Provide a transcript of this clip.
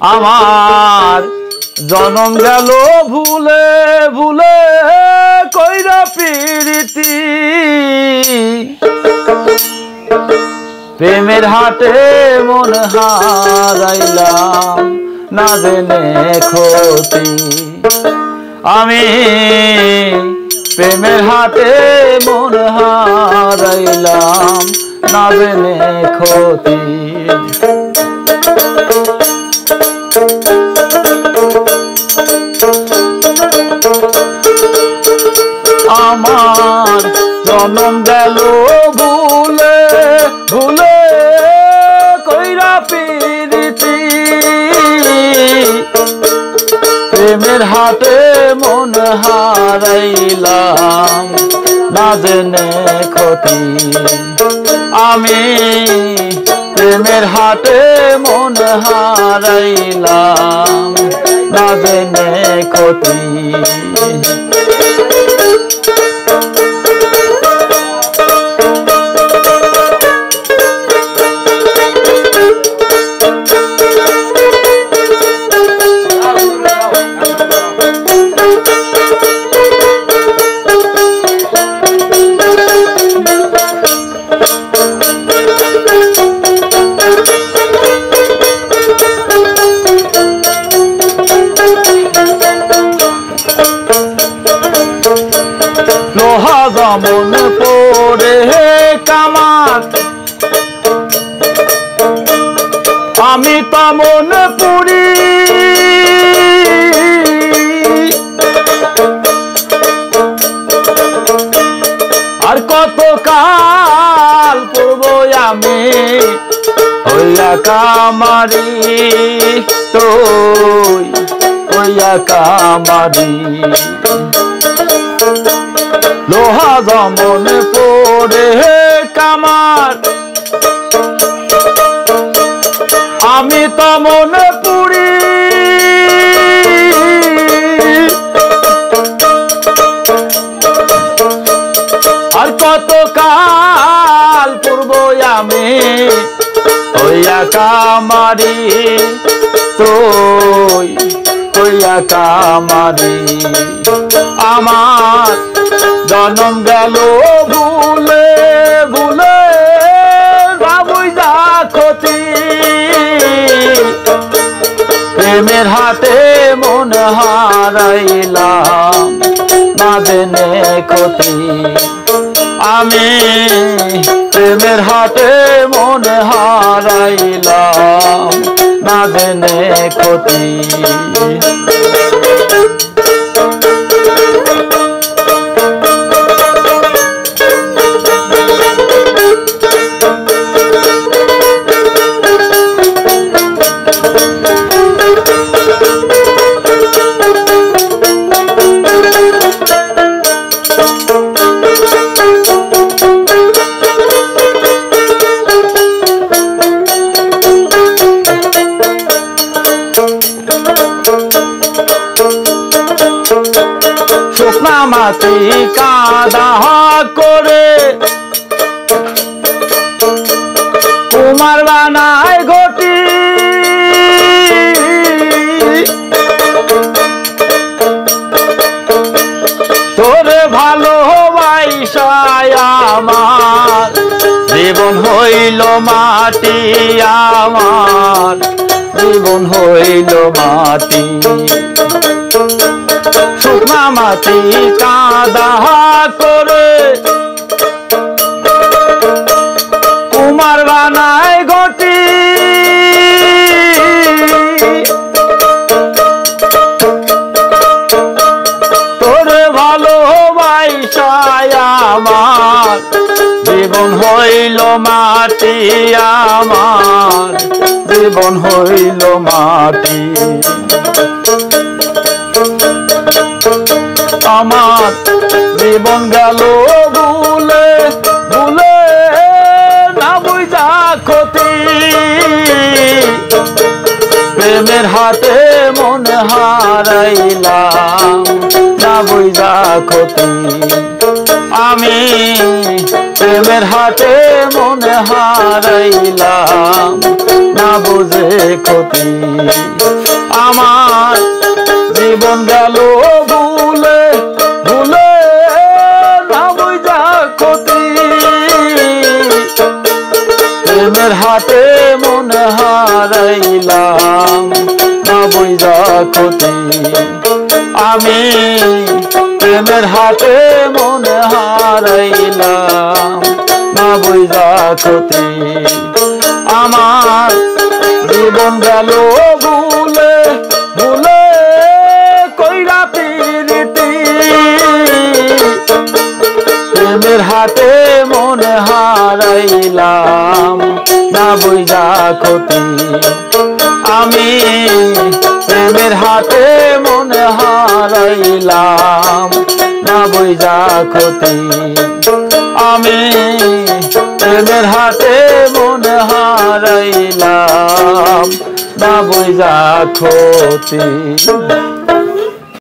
আমার জনম গেল ভুলে ভুলে কইরা প্রীতি প্রেমের হাটে মন হারাইলাম না জেনে ক্ষতি আমি প্রেমের হাটে মন হারাইলাম না জেনে ক্ষতি আমার জনম গেল ভুলে ভুলে কইরা প্রীতি প্রেমের হাটে মন হারাইলাম না জেনে ক্ষতি আমি প্রেমের হাটে মন হারাইলাম না জেনে ক্ষতি মন পড়ে কামার আমি তো মন পুরি আর কত কাল পূর্ব আমি হইয়া কামারি তুই হইয়া কামারি লোহা জমন পড়ে কামার আমি তো মনে পুরি আর কত কাল পূর্ব আমি হইয়া কামারি তুই হইয়া কামারি আমার জনম গেল ভুলে ভুলে বাবুই যা ক্ষতি প্রেমের হাটে মন হারাইলাম না জেনে ক্ষতি আমি প্রেমের হাটে মন হারাইলাম না জেনে ক্ষতি শুকনা মাটি কাদা করে কুমার বানায় ঘটি তোরে ভালোবাসায় আমার জীবন হইল মাটি আমার জীবন হইল মাটি শুকনা মাটি কাদা করে কুমার বানায় ঘটি তোরে ভালোবাসায় আমার জীবন হইল মাটি আমার জীবন হইল মাটি আমার জীবন গেল ভুলে ভুলে না বুঝা ক্ষতি প্রেমের হাটে মন হারাইলাম না বুঝা ক্ষতি আমি প্রেমের হাটে মন হারাইলাম না বুঝে ক্ষতি ক্ষতি আমি প্রেমের হাতে মনে হারাইলাম না বুঝা ক্ষতি আমার জীবন গেল ভুলে ভুলে কইরা প্রীতি প্রেমের হাতে মনে হারাইলাম না বুঝা ক্ষতি আমি প্রেমের হাতে মনে হারাইলাম না বুঝা ক্ষতি আমি প্রেমের হাতে মনে হারাইলাম না বুঝা ক্ষতি।